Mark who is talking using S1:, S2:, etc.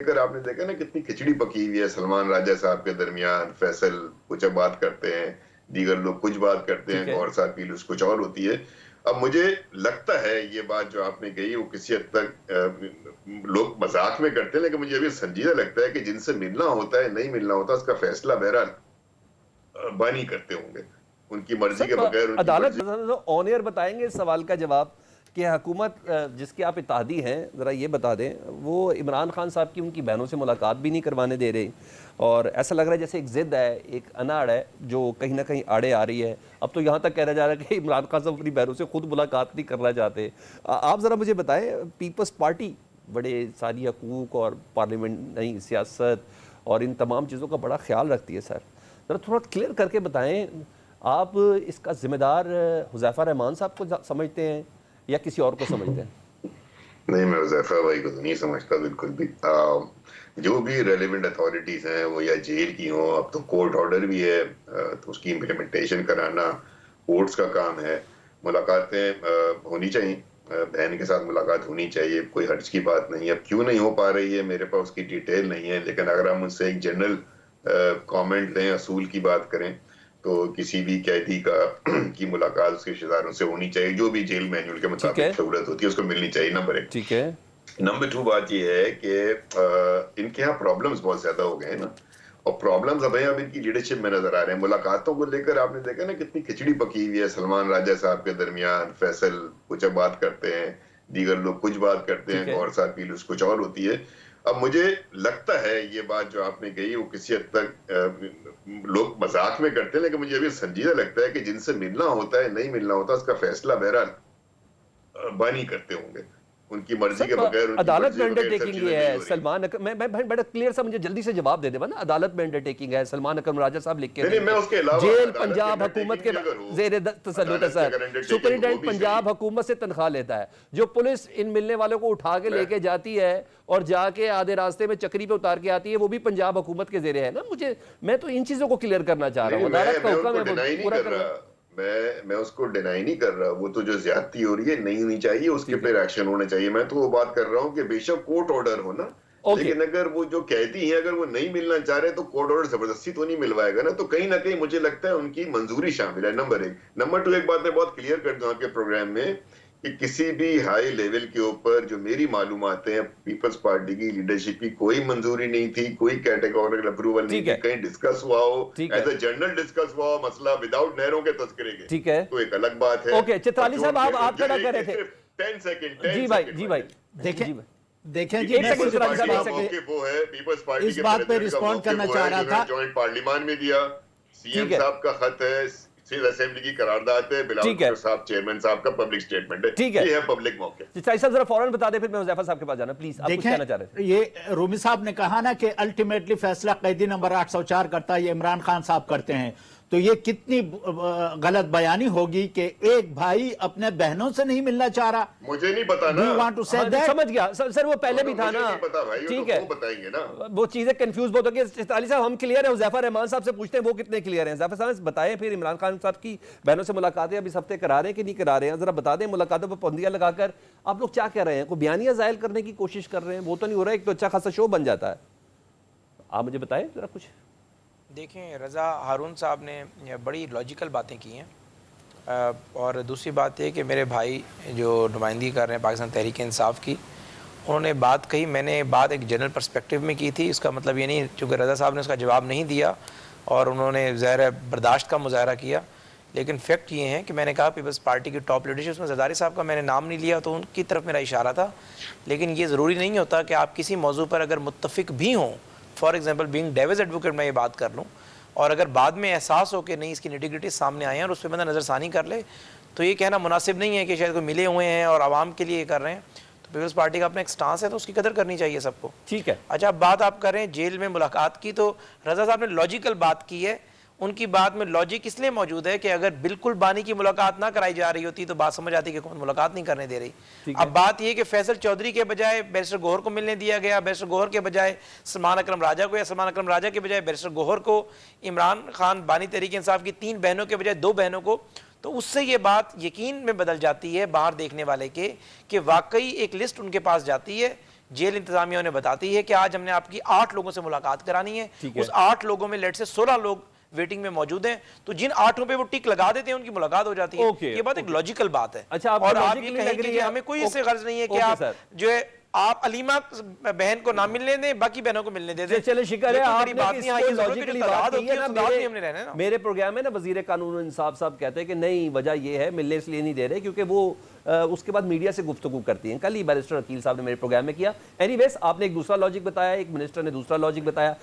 S1: अगर आपने देखा ना कितनी खिचड़ी पकी हुई है सलमान राजा साहब के दरमियान। फैसल कुछ बात करते हैं, दीगर लोग कुछ बात करते
S2: ठीक
S1: हैं,
S2: है।
S1: गौर साहब की कुछ और होती है। अब मुझे लगता है ये बात जो आपने कही वो किसी हद तक लोग मजाक में करते हैं, लेकिन मुझे अभी संजीदा लगता है कि जिनसे मिलना होता है नहीं मिलना होता उसका फैसला बहरहाल बानी करते होंगे, उनकी मर्जी के
S2: सर
S1: बगैर उनकी
S2: अदालत
S1: मर्जी।
S2: ऑन एयर बताएंगे इस सवाल का जवाब कि हुकूमत जिसके आप इत्तेहादी हैं, ज़रा ये बता दें, वो इमरान खान साहब की उनकी बहनों से मुलाकात भी नहीं करवाने दे रही, और ऐसा लग रहा है जैसे एक ज़िद है, एक अनाड़ है जो कहीं ना कहीं आड़े आ रही है। अब तो यहाँ तक कहा जा रहा है कि इमरान खान साहब अपनी बहनों से खुद मुलाकात नहीं करना चाहते। आप ज़रा मुझे बताएं, पीपल्स पार्टी बड़े सारी हकूक़ और पार्लियामेंट सियासत और इन तमाम चीज़ों का बड़ा ख्याल रखती है सर, ज़रा थोड़ा क्लियर करके बताएं, आप इसका जिम्मेदार हुज़ैफा रहमान साहब को समझते हैं या किसी और को समझते हैं?
S1: नहीं, मैं हुज़ैफा भाई को तो नहीं समझता बिल्कुल भी। जो भी रेलेवेंट अथॉरिटीज हैं वो या जेल की हों, अब तो कोर्ट ऑर्डर भी है, तो उसकी इम्प्लीमेंटेशन कराना कोर्ट्स का काम है। मुलाकातें होनी चाहिए, बहन के साथ मुलाकात होनी चाहिए, कोई हर्ज की बात नहीं है। अब क्यों नहीं हो पा रही है मेरे पास उसकी डिटेल नहीं है, लेकिन अगर हम उससे एक जनरल कमेंट दें, असूल की बात करें, तो किसी भी कैदी का की मुलाकात उसके रिश्तेदारों से होनी चाहिए, जो भी जेल मैनुअल के
S2: ठीक
S1: मुताबिक
S2: है।
S1: सहूलत होती है उसको मिलनी चाहिए, नंबर 1।
S2: ठीक है।
S1: नंबर 2 बात यह है कि इनके यहाँ प्रॉब्लम्स बहुत ज्यादा हो गए हैं ना, और प्रॉब्लम्स अब इनकी लीडरशिप में नजर आ रहे हैं। मुलाकातों को लेकर आपने देखा ना कितनी खिचड़ी पकी हुई है सलमान राजा साहब के दरमियान। फैसल कुछ बात करते हैं, दीगर लोग कुछ बात करते
S2: ठीक
S1: हैं,
S2: है।
S1: गौर साहब की कुछ और होती है। अब मुझे लगता है ये बात जो आपने कही वो किसी हद तक लोग मजाक में करते हैं, लेकिन मुझे अभी संजीदा लगता है कि जिनसे मिलना होता है नहीं मिलना होता उसका फैसला बहरहाल बानी करते होंगे, उनकी मर्जी के
S2: सर
S1: बगैर, उनकी
S2: अदालत
S1: मर्जी
S2: में
S1: के बगैर सब
S2: अंडरटेकिंग
S1: चीजें
S2: ये
S1: नहीं
S2: है
S1: हो रही।
S2: सलमान मैं बड़ा क्लियर सा, मुझे जल्दी से जवाब दे दे ना, अदालत में अंडरटेकिंग है, सलमान अकरम राजा साहब लिख के
S1: नहीं, मैं
S2: देंगे।
S1: उसके अलावा
S2: जेल
S1: अदालत की
S2: पंजाब हुकूमत के
S1: अंडरटेकिंग भी अगर हो,
S2: जेर तसल्लुत है
S1: अदालत की
S2: सर,
S1: अगर अंडरटेकिंग हो
S2: सुपरिटेंडेंट
S1: भी सही।
S2: पंजाब हुकूमत से तनख्वाह लेता है, जो पुलिस इन मिलने वालों को उठा के
S1: मैं
S2: लेके जाती है और जाके आधे रास्ते में चक्री पे उतार के आती है, वो भी पंजाब हुकूमत के जेरे है ना। मैं तो इन चीजों को क्लियर करना चाह रहा
S1: नहीं,
S2: हूँ, अदालत का
S1: मैं
S2: हुक्म
S1: उनको
S2: है, वो
S1: डिनाई नहीं
S2: पूरा
S1: कर
S2: करना।
S1: रहा। मैं उसको डिनाई नहीं कर रहा। वो तो जो ज्यादती हो रही है नहीं होनी चाहिए, उसके
S2: ठीक है।
S1: पे एक्शन होना चाहिए। मैं तो वो बात कर रहा हूँ कि बेशक कोर्ट ऑर्डर हो ना,
S2: ओके।
S1: लेकिन अगर वो जो कैदी है अगर वो नहीं मिलना चाह रहे तो कोर्ट ऑर्डर जबरदस्ती तो नहीं मिलवाएगा ना। तो कहीं ना कहीं मुझे लगता है उनकी मंजूरी शामिल है, नंबर 1। नंबर 2, एक बात मैं बहुत क्लियर कर दूं आपके प्रोग्राम में कि किसी भी हाई लेवल के ऊपर जो मेरी मालूमात है, पीपल्स पार्टी की लीडरशिप की कोई मंजूरी नहीं थी, कोई कैटेगोरिकल अप्रूवल नहीं
S2: ठीक
S1: थी।
S2: है।
S1: कहीं डिस्कस हुआ हो,
S2: ठीक है।
S1: एज ए जनरल डिस्कस हुआ हो मसला विदाउट नहरों के तस्करे के,
S2: ठीक है।
S1: तो एक अलग बात है।
S2: ओके
S1: और
S2: चित्राली
S1: जो
S2: साहब, आप खड़ा कर रहे थे।
S1: सिर्फ 10 सेकंड,
S2: जी
S1: 10
S2: भाई,
S1: सेकंड
S2: जी
S1: भाई।
S2: भाई।
S3: देखें
S2: जी भाई,
S3: देखें जी,
S2: एक
S3: मैं
S2: सेकंड
S1: पीपल्स
S3: इस
S2: चित्राली
S3: इस
S1: पार्टी
S2: साहब, एक
S1: का
S3: बात
S2: सेकंड।
S3: पे
S1: मौकिफ वो है, पीपल्स पार्टी
S3: इस
S1: के
S3: बात पे
S1: प्रेसिडेंट का
S3: रिस्पॉन्ड
S1: मौकिफ
S3: करना
S1: वो
S3: चाह
S1: है
S3: रहा
S1: जो
S3: था।
S1: मैंने जॉइंट पार्लियामान में दिया। सीएम
S2: ठीक है।
S1: साहब का खत है, असेंबली की करारदाद है, बिलावल
S2: ठीक है।
S1: भुट्टो साहब चेयरमैन साहब का पब्लिक स्टेटमेंट है।
S2: ठीक है।
S1: ये है पब्लिक मौके।
S2: चित्राली साहब जरा फौरन बता दे, फिर मैं हुज़ैफा साहब के पास जाना, प्लीज आप कुछ कहना चाह रहे थे।
S3: देखें, ये रूमी साहब ने कहा ना कि अल्टीमेटली फैसला कैदी नंबर 804 करता है, ये इमरान खान साहब करते हैं। तो ये कितनी गलत बयानी होगी कि एक भाई अपने बहनों से नहीं मिलना चाह रहा।
S1: मुझे नहीं पता
S3: डू
S1: ना।
S3: यू वांट टू से
S2: हाँ,
S3: दैट?
S2: समझ गया सर, वो पहले भी था
S1: मुझे
S2: ना।
S1: नहीं पता भाई, वो
S2: ठीक
S1: तो
S2: है,
S1: वो बताएंगे ना।
S2: वो चीजें कंफ्यूज बहुत होगी। चित्राली साहब हम क्लियर है, हुज़ैफा रहमान साहब से पूछते हैं वो कितने क्लियर हैं। हुज़ैफा साहब बताएं फिर, इमरान खान साहब की बहनों से मुलाकातें अभी इस हफ्ते करा रहे हैं कि नहीं करा रहे हैं, जरा बता दें। मुलाकातों पर पाबंदियां लगाकर आप लोग क्या कह रहे हैं? कोई बयानिया जाहिर करने की कोशिश कर रहे हैं? वो तो नहीं हो रहा है, एक तो अच्छा खासा शो बन जाता है। आप मुझे बताएं जरा कुछ।
S4: देखें, रज़ा हारून साहब ने बड़ी लॉजिकल बातें की हैं, और दूसरी बात ये कि मेरे भाई जो नुमाइंदगी कर रहे हैं पाकिस्तान तहरीक इंसाफ की, उन्होंने बात कही, मैंने बात एक जनरल पर्सपेक्टिव में की थी। इसका मतलब ये नहीं, चूँकि रज़ा साहब ने उसका जवाब नहीं दिया और उन्होंने ज़ाहिर बर्दाश्त का मुजाहरा किया, लेकिन फैक्ट ये है कि मैंने कहा पीपल्स पार्टी की टॉप लीडरशिप में ज़रदारी साहब का मैंने नाम नहीं लिया, तो उनकी तरफ मेरा इशारा था। लेकिन ये ज़रूरी नहीं होता कि आप किसी मौजू पर अगर मुत्तफ़िक भी हों, for example being Davis advocate मैं ये बात कर लूँ, और अगर बाद में एहसास हो कि नहीं इसकी निटिग्रिटी सामने आए हैं और उस पर बंदा नज़रसानी कर ले, तो ये कहना मुनासिब नहीं है कि शायद कोई मिले हुए हैं और आवाम के लिए कर रहे हैं। तो पीपल्स पार्टी का अपना एक स्टांस है, तो उसकी कदर करनी चाहिए सबको।
S2: ठीक है।
S4: अच्छा, अब बात आप करें जेल में मुलाकात की, तो रज़ा साहब ने लॉजिकल बात की है। उनकी बात में लॉजिक इसलिए मौजूद है कि अगर बिल्कुल बानी की मुलाकात ना कराई जा रही होती तो बात समझ आती कि कौन मुलाकात नहीं करने दे रही। अब बात यह कि फैसल चौधरी के बजाय बैरिस्टर गोहर को मिलने दिया गया, बैरिस्टर गोहर के बजाय सलमान अकरम राजा को, या सलमान अकरम राजा के बजाय बैरिस्टर गोहर को, इमरान खान बानी तहरीक इंसाफ की 3 बहनों के बजाय 2 बहनों को, तो उससे ये बात यकीन में बदल जाती है बाहर देखने वाले के कि वाकई एक लिस्ट उनके पास जाती है जेल इंतजामिया उन्हें बताती है कि आज हमने आपकी 8 लोगों से मुलाकात करानी है,
S2: ठीक है।
S4: उस 8 लोगों में लेट से 16 लोग वेटिंग में मौजूद हैं, तो जिन 8 पे वो टिक लगा देते हैं उनकी मुलाकात हो जाती है।
S2: ओके,
S4: ये बात एक लॉजिकल बात है।
S2: अच्छा, आपको
S4: और आप
S2: logical
S4: ये
S2: नहीं
S4: कहें
S2: लग रही
S4: कि
S2: है?
S4: हमें कोई इससे गर्ज नहीं है कि
S2: ओके,
S4: आप
S2: सर।
S4: जो है आप अलीमा बहन को ना मिलने दें, बाकी बहनों को मिलने दे दें।
S2: चले शिकर है,
S4: ये कोई बड़ी
S2: आपने
S4: बात
S2: कि
S4: नहीं है,
S2: इसको
S4: ये जरूरत है कि
S2: लॉजिकली
S4: जो
S2: बात
S4: तादाद
S2: की
S4: होती
S2: है
S4: है,
S2: ना,
S4: उस तादाद में हमने रहना है ना।
S2: मेरे प्रोग्राम में ना वजीर कानून और इंसाफ साहब कहते हैं कि नहीं, वजह ये है मिलने इसलिए नहीं दे रहे क्योंकि वो उसके बाद मीडिया से गुफ्तगू करती हैं। कल ही बैरिस्टर अकील साहब ने मेरे प्रोग्राम में किया। एनीवेज, आपने एक दूसरा लॉजिक बताया, एक मिनिस्टर ने दूसरा लॉजिक बताया।